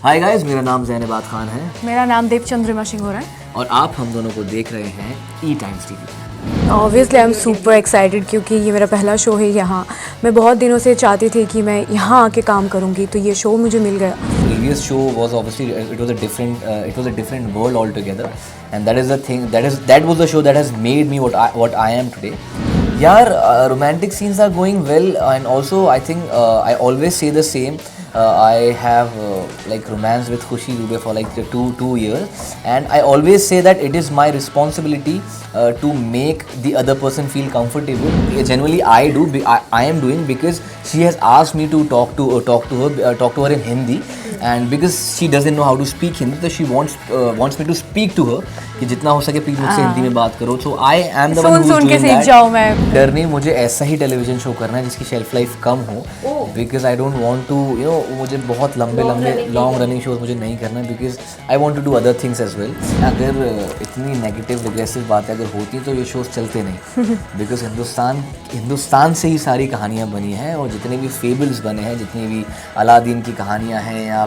Hi guys, मेरा नाम ज़ैनबाद खान है मेरा नाम देव चंद्रिमा सिंह हो रहा है। और आप हम दोनों को देख रहे हैं E Times TV. Obviously I am super excited क्योंकि ये मेरा पहला शो है यहाँ। मैं बहुत दिनों से चाहती थी कि मैं यहाँ आके काम करूँगी, तो ये शो मुझे मिल गया। Previous show was obviously it was a different world altogether, and that is the thing that was the show that has made me what I am today. यार romantic scenes are going well, and also I think I always say the same. I have like romance with Khushi Dubey for like two years, and I always say that it is my responsibility to make the other person feel comfortable. Generally, I am doing because she has asked me to talk to her in Hindi, and because she doesn't know how to speak Hindi, so she wants me to speak to her कि जितना हो सके please मुझसे हिंदी में बात करो. So I am the one who is doing that. सीख जाऊँ मैं. डर नहीं, मुझे ऐसा ही टेलीविजन शो करना है जिसकी शेल्फ लाइफ कम हो, because I don't want to मुझे बहुत लंबे लॉन्ग रनिंग शोज मुझे नहीं करना, because I want to do other things as well. अगर इतनी नेगेटिव रिग्रेसिव बातें अगर होती तो ये शोज चलते नहीं, because हिंदुस्तान से ही सारी कहानियाँ बनी हैं, और जितने भी फेबल्स बने हैं, जितनी भी अलादीन की कहानियाँ हैं या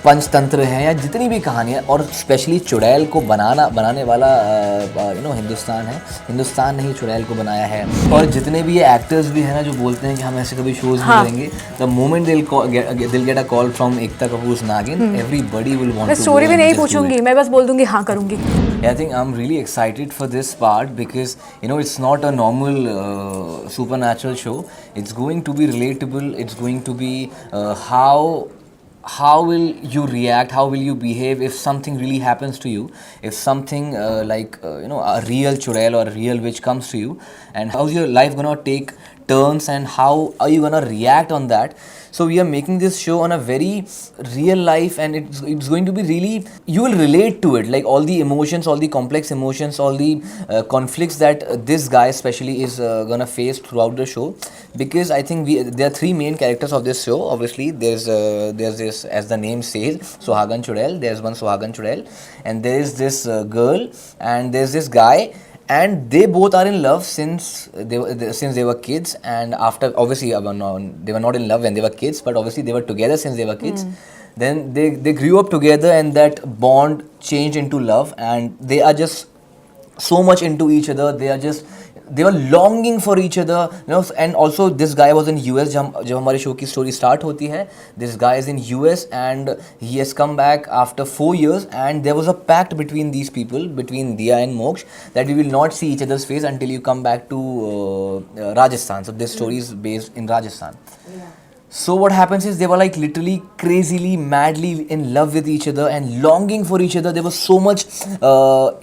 पंचतंत्र हैं या जितनी भी कहानियाँ, और स्पेशली चुड़ैल को बनाने वाला हिंदुस्तान है. हिंदुस्तान ने ही चुड़ैल को बनाया है. और जितने भी ये एक्टर्स भी हैं ना जो बोलते हैं कि हम ऐसे कभी शोज नहीं करेंगे, the moment they'll get a call from Ekta Kapoor's Nagin, everybody will want to. मैं स्टोरी भी नहीं पूछूंगी, मैं बस बोल दूंगी हाँ करूंगी. I think I'm really excited for this part because it's not a normal supernatural show. It's going to be relatable. It's going to be how will you react, how will you behave if something really happens to you, if something like a real churel or a real witch comes to you, and how's your life gonna take turns and how are you gonna react on that. So we are making this show on a very real life, and it's going to be really, you will relate to it, like all the emotions, all the complex emotions, all the conflicts that this guy especially is gonna face throughout the show. Because I think there are three main characters of this show. Obviously there's this, as the name says, Suhagan Chudel. There's one Suhagan Chudel, and there is this girl, and there's this guy. And they both are in love since they were kids, and after obviously they were not in love when they were kids, but obviously they were together since they were kids. Then they grew up together, and that bond changed into love, and they are just so much into each other. They were longing for each other, and also this guy was in US जब हमारे show की story start होती है. This guy is in US and he has come back after 4 years, and there was a pact between these people, between Diya and Moksh, that we will not see each other's face until you come back to Rajasthan. So this story is based in Rajasthan. So what happens is they were like literally crazily, madly in love with each other and longing for each other. There was so much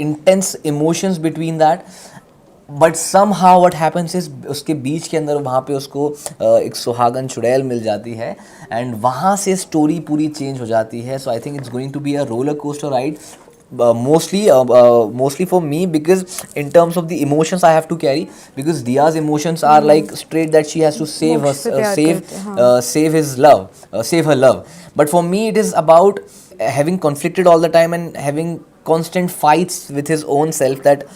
intense emotions between that. But somehow what happens is उसके बीच के अंदर वहाँ पे उसको एक सुहागन चुड़ैल मिल जाती है, एंड वहाँ से स्टोरी पूरी चेंज हो जाती है. So I think it's going to be a roller coaster ride, mostly for me, because in terms of the emotions I have to carry, because Diya's emotions are like straight that she has to save her love. But for me it is about having conflicted all the time and having constant fights with his own self, that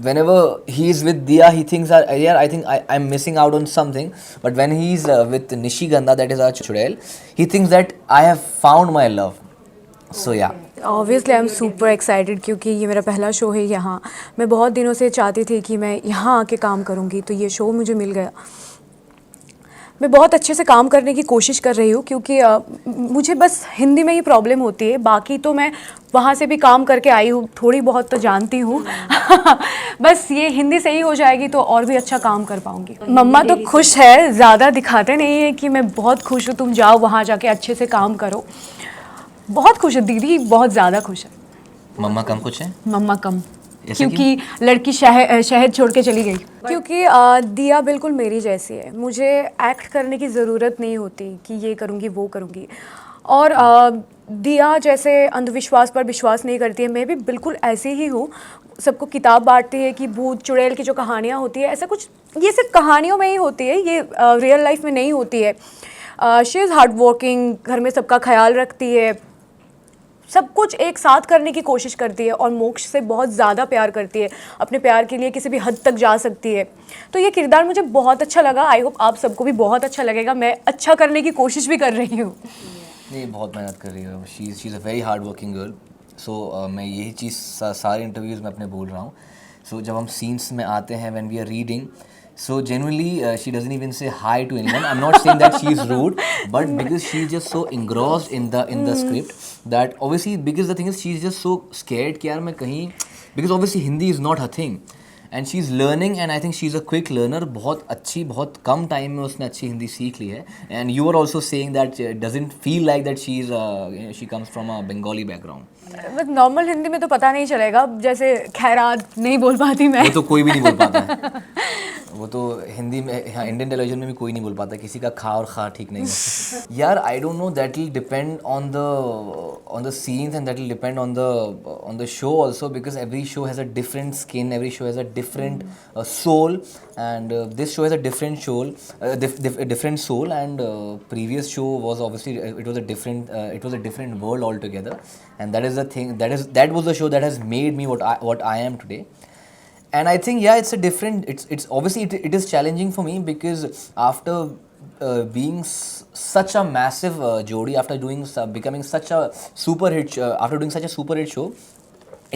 whenever he is with Diya he thinks that I think I'm missing out on something, but when he's with Nishigandha, that is our chudel, he thinks that I have found my love. So yeah, obviously I am super excited क्योंकि ये मेरा पहला show है यहाँ. मैं बहुत दिनों से चाहती थी कि मैं यहाँ आके काम करूँगी, तो ये शो मुझे मिल गया. मैं बहुत अच्छे से काम करने की कोशिश कर रही हूँ क्योंकि मुझे बस हिंदी में ही प्रॉब्लम होती है. बाकी तो मैं वहाँ से भी काम करके आई हूँ, थोड़ी बहुत तो जानती हूँ. बस ये हिंदी सही हो जाएगी तो और भी अच्छा काम कर पाऊँगी. मम्मा तो खुश है, ज़्यादा दिखाते नहीं है कि मैं बहुत खुश हूँ, तुम जाओ वहाँ जाके अच्छे से काम करो. बहुत खुश है दीदी, बहुत ज़्यादा खुश है. मम्मा कम खुश है? मम्मा कम, क्योंकि लड़की शहर छोड़ के चली गई. क्योंकि दिया बिल्कुल मेरी जैसी है, मुझे एक्ट करने की ज़रूरत नहीं होती कि ये करूँगी वो करूँगी. और दिया जैसे अंधविश्वास पर विश्वास नहीं करती है, मैं भी बिल्कुल ऐसे ही हूँ. सबको किताब बांटती है कि भूत चुड़ैल की जो कहानियाँ होती है, ऐसा कुछ ये सिर्फ कहानियों में ही होती है, ये रियल लाइफ में नहीं होती है. शी इज़ हार्ड वर्किंग, घर में सबका ख्याल रखती है, सब कुछ एक साथ करने की कोशिश करती है, और मोक्ष से बहुत ज़्यादा प्यार करती है. अपने प्यार के लिए किसी भी हद तक जा सकती है. तो ये किरदार मुझे बहुत अच्छा लगा. आई होप आप सबको भी बहुत अच्छा लगेगा. मैं अच्छा करने की कोशिश भी कर रही हूँ. नहीं, बहुत मेहनत कर रही है, she is a very hard working girl. सो मैं यही चीज़ सारे इंटरव्यूज़ में अपने बोल रहा हूँ. सो जब हम सीन्स में आते हैं, when we are reading, so genuinely she doesn't even say hi to anyone. I'm not saying that she's rude, but because she's just so engrossed in the script, that obviously, because the thing is she's just so scared कि यार मैं कहीं, because obviously Hindi is not her thing and she's learning, and I think she's a quick learner. बहुत अच्छी, बहुत कम time में उसने अच्छी हिंदी सीख ली है. And you are also saying that doesn't feel like that she comes from a Bengali background. But normal Hindi में तो पता नहीं चलेगा, जैसे खैरात नहीं बोल पाती मैं. वो तो कोई भी नहीं बोल पाता है. वो तो हिंदी में, हाँ, इंडियन टेलीविजन में भी कोई नहीं बोल पाता, किसी का खा और खा ठीक नहीं है. यार I don't know, that will depend on the scenes and that will depend on the show also, because every show has a different skin, every show has a different soul, and this show has a different soul, different soul, and previous show was obviously it was a different world altogether, and that is the thing, that was the show that has made me what I am today. And I think, yeah, it's a different, it's obviously it is challenging for me, because after being such a massive jodi, after becoming such a super hit, after doing such a super hit show,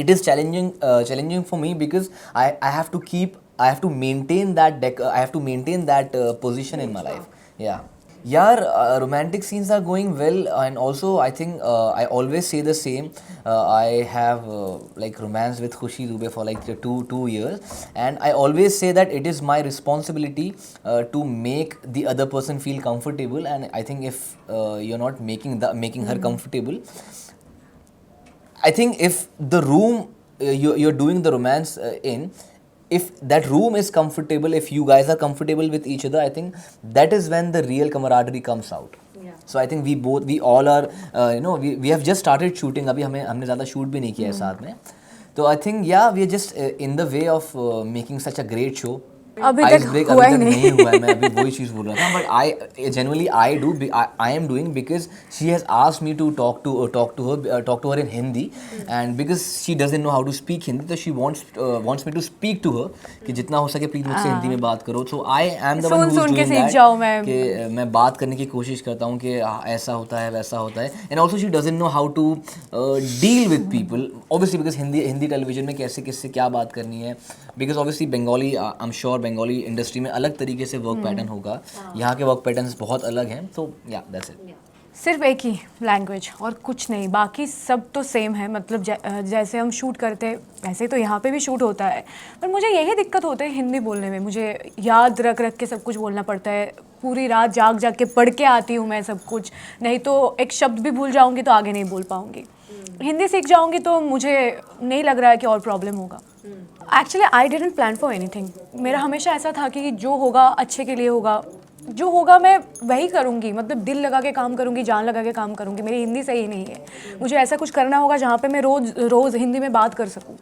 it is challenging for me, because I have to maintain that position in my life. Yeah. Yeah, romantic scenes are going well, and also I think I always say the same. I have like romance with Khushi Dubey for like two years, and I always say that it is my responsibility to make the other person feel comfortable. And I think if you're not making her comfortable, I think if the room you're doing the romance in, if that room is comfortable, if you guys are comfortable with each other, I think that is when the real camaraderie comes out. Yeah. So I think we all are, we have just started shooting. अभी हमने ज़्यादा shoot भी नहीं किया है साथ में. तो I think, yeah, we are just in the way of making such a great show. अभी तक हुआ ही नहीं हुआ है. मैं अभी वही चीज़ बोल रहा था, but I am doing because she has asked me to talk to her in Hindi, and because she doesn't know how to speak Hindi, so she wants me to speak to her कि जितना हो सके please मुझसे हिंदी में बात करो. So I am the one who is doing that, कि मैं बात करने की कोशिश करता हूँ कि ऐसा होता है, वैसा होता है. And also she doesn't know how to deal with people, obviously, because Hindi television में कैसे किससे क्या बात करनी है, because obviously Bengali, I'm sure Bengali industry में अलग तरीके से वर्क पैटर्न होगा, यहाँ के वर्क पैटर्न्स बहुत अलग हैं. तो या दैट्स इट. सिर्फ एक ही लैंग्वेज और कुछ नहीं, बाकी सब तो सेम है. मतलब जैसे हम शूट करते हैं वैसे तो यहाँ पे भी शूट होता है, पर मुझे यही दिक्कत होती है हिंदी बोलने में. मुझे याद रख के सब कुछ बोलना पड़ता है, पूरी रात जाग के पढ़ के आती हूँ मैं सब कुछ, नहीं तो एक शब्द भी भूल जाऊँगी तो आगे नहीं बोल पाऊँगी. हिंदी सीख जाऊँगी तो मुझे नहीं लग रहा है कि और प्रॉब्लम होगा. Actually I didn't plan for anything. मेरा हमेशा ऐसा था कि जो होगा अच्छे के लिए होगा, जो होगा मैं वही करूँगी. मतलब दिल लगा के काम करूँगी, जान लगा के काम करूँगी. मेरी हिंदी सही नहीं है, मुझे ऐसा कुछ करना होगा जहाँ पे मैं रोज़ हिंदी में बात कर सकूँ.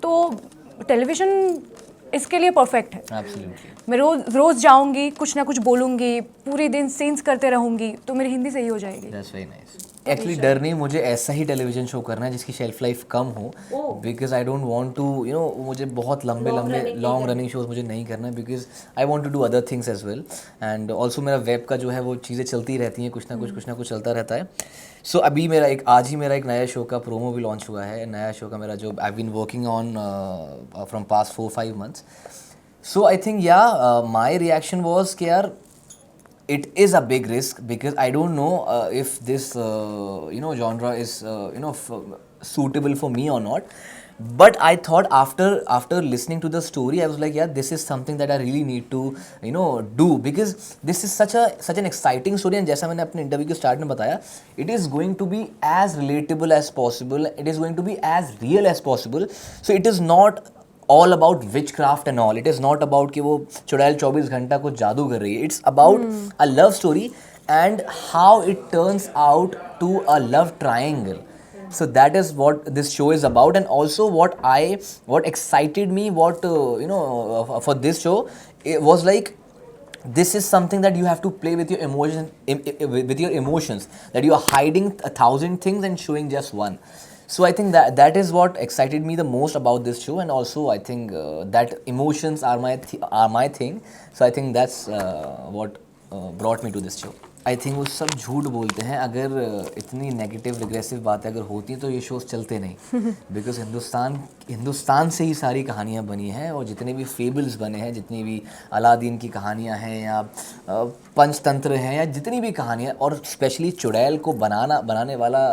तो टेलीविज़न इसके लिए परफेक्ट है. Absolutely. मैं रोज़ जाऊँगी, कुछ ना कुछ बोलूँगी, पूरे दिन सीन्स करते रहूँगी, तो मेरी हिंदी सही हो जाएगी. That's very nice. एक्चुअली डर नहीं, मुझे ऐसा ही टेलीविजन शो करना है जिसकी शेल्फ लाइफ कम हो, because I don't want to मुझे बहुत लंबे लॉन्ग रनिंग शोज मुझे नहीं करना है, because I want to do other things as well. And also मेरा वेब का जो है वो चीज़ें चलती रहती हैं, कुछ ना कुछ चलता रहता है. सो अभी आज ही मेरा एक नया शो का प्रोमो भी लॉन्च हुआ है. नया शो का मेरा जो I been working on from past 4-5 months. So I think my reaction was कि यार it is a big risk, because I don't know if this genre is suitable for me or not. But I thought after listening to the story, I was like, yeah, this is something that I really need to do, because this is such an exciting story. And जैसा मैंने अपने interview के start में बताया, it is going to be as relatable as possible, it is going to be as real as possible. So it is not all about witchcraft and all. It is not about कि वो चुड़ैल 24 घंटा कुछ जादू कर रही है. It's about a love story and how it turns out to a love triangle. So that is what this show is about. And also what excited me, for this show, it was like, this is something that you have to play with your emotions, that you are hiding 1,000 things and showing just one. So I think that is what excited me the most about this show. And also I think that emotions are my thing. So I think that's what brought me to this show. I think वो सब झूठ बोलते हैं। अगर इतनी negative regressive बातें अगर होती तो ये शोज़ चलते नहीं। बिकॉज हिंदुस्तान से ही सारी कहानियाँ बनी हैं, और जितने भी फेबल्स बने हैं, जितनी भी अलादीन की कहानियाँ हैं या पंचतंत्र हैं या जितनी भी कहानियाँ, और स्पेशली चुड़ैल को बनाने वाला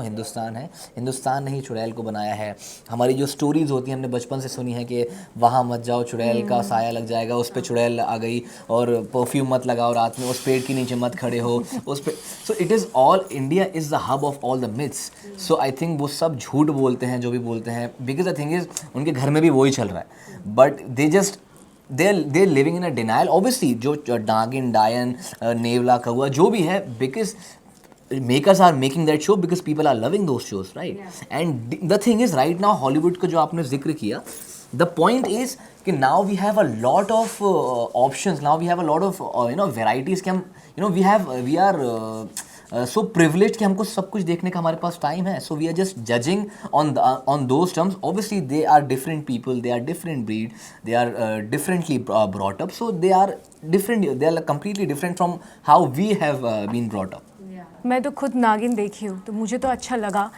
हिंदुस्तान है। हिंदुस्तान ने ही चुड़ैल को बनाया है। हमारी जो स्टोरीज़ होती हैं हमने बचपन से सुनी है कि वहाँ मत जाओ, चुड़ैल का साया लग जाएगा, उस पर चुड़ैल आ गई, और परफ्यूम मत लगाओ रात में, उस पेड़ के नीचे मत खड़े हो उस पे। So it is all, India is the hub of all the myths. So I think वो सब झूठ बोलते हैं जो भी बोलते हैं, बिकॉज द थिंग इज़ उनके घर में भी वही चल रहा है, but they just they're living in a denial. Obviously जो नागिन, डायन, नेवला, कौआ जो भी है, because makers are making that show because people are loving those shows, right? And the thing is right now Hollywood का जो आपने जिक्र किया, the point is कि now we have a lot of options, now we have a lot of varieties कि हम we are so privileged कि हमको सब कुछ देखने का हमारे पास टाइम है. So we are just judging on those terms. Obviously they are different people, they are different breed, they are differently brought up, so they are different, they are completely different from how we have been brought up. मैं तो खुद नागिन देखी हूँ तो मुझे तो अच्छा लगा.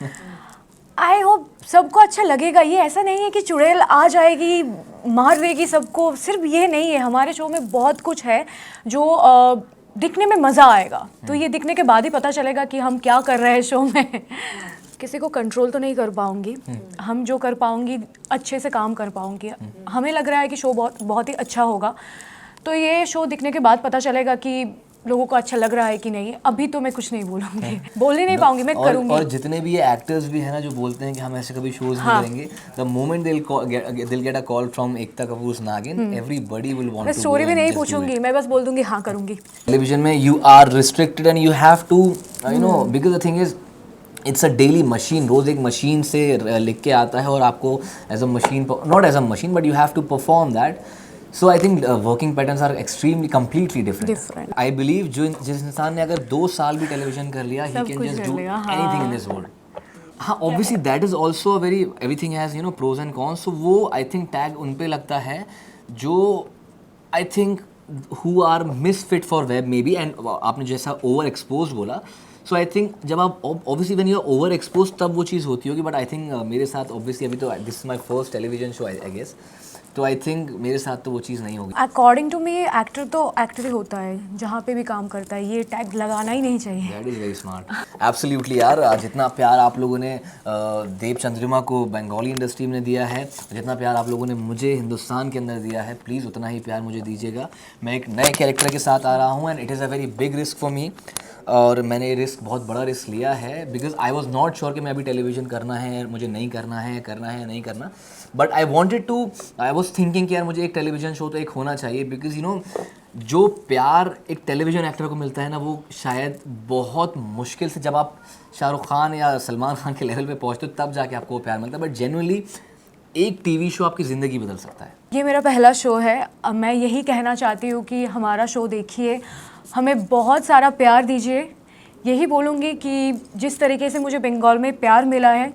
आई होप सबको अच्छा लगेगा. ये ऐसा नहीं है कि चुड़ैल आ जाएगी मार देगी सबको, सिर्फ ये नहीं है. हमारे शो में बहुत कुछ है जो दिखने में मज़ा आएगा. तो ये दिखने के बाद ही पता चलेगा कि हम क्या कर रहे हैं शो में. किसी को कंट्रोल तो नहीं कर पाऊंगी, हम जो कर पाऊंगी अच्छे से काम कर पाऊंगी. हमें लग रहा है कि शो बहुत ही अच्छा होगा. तो ये शो दिखने के बाद पता चलेगा कि लोगों को अच्छा लग रहा है कि नहीं. अभी तो मैं कुछ नहीं बोलूँगी, बोल ही नहीं पाऊंगी, मैं करूँगी. और जितने भी ये एक्टर्स भी है ना जो बोलते हैं कि हम ऐसे कभी शोज नहीं करेंगे, the moment they'll get a call from एकता कपूर's नागिन, everybody will want मैं to स्टोरी go भी and नहीं just do पूछूंगी, it. मैं बस बोल दूंगी हाँ करूँगी. टेलीविजन में you are restricted and you have to because the thing is it's a daily machine. रोज़ एक मशीन से लिख के आता है और आपको as a machine, not as a machine but you have to perform that. So I think working patterns are extremely completely different. I believe जिस इंसान ने अगर 2 साल भी टेलीविजन कर लिया, he can just do anything in this world. हाँ, obviously that is also very, everything has pros and cons. So वो आई थिंक टैग उन पे लगता है जो I think who are misfit for web maybe. And आपने जैसा over expose बोला, सो आई थिंक जब आप obviously when you are over expose तब वो चीज़ होती होगी. बट आई थिंक मेरे साथ ऑब्वियसली अभी तो this is my first television show I guess, तो आई थिंक मेरे साथ तो वो चीज़ नहीं होगी. अकॉर्डिंग टू मी एक्टर तो एक्टर ही होता है जहाँ पे भी काम करता है. ये टैग लगाना ही नहीं चाहिए. That is very smart. Absolutely यार. जितना प्यार आप लोगों ने देव चंद्रिमा को बंगाली इंडस्ट्री में दिया है, जितना प्यार आप लोगों ने मुझे हिंदुस्तान के अंदर दिया है, प्लीज़ उतना ही प्यार मुझे दीजिएगा. मैं एक नए कैरेक्टर के साथ आ रहा हूँ and it is a very big risk for me. और मैंने ये रिस्क, बहुत बड़ा रिस्क लिया है because I was not sure कि मैं अभी टेलीविज़न करना है, मुझे नहीं करना है नहीं करना. But I wanted to, I was thinking कि यार मुझे एक टेलीविज़न शो तो एक होना चाहिए. बिकॉज जो प्यार एक टेलीविज़न एक्टर को मिलता है ना, वो शायद बहुत मुश्किल से, जब आप शाहरुख खान या सलमान खान के लेवल पे पहुँचते हो तब जाके आपको वो प्यार मिलता है. बट जेन्युइनली एक टीवी शो आपकी ज़िंदगी बदल सकता है. ये मेरा पहला शो है. अब मैं यही कहना चाहती हूँ कि हमारा शो देखिए, हमें बहुत सारा प्यार दीजिए. यही बोलूँगी कि जिस तरीके से मुझे बंगाल में प्यार मिला है,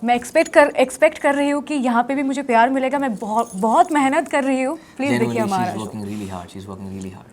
मैं एक्सपेक्ट कर रही हूँ कि यहाँ पे भी मुझे प्यार मिलेगा. मैं बहुत मेहनत कर रही हूँ. प्लीज़ देखिए हमारा. She's working really hard.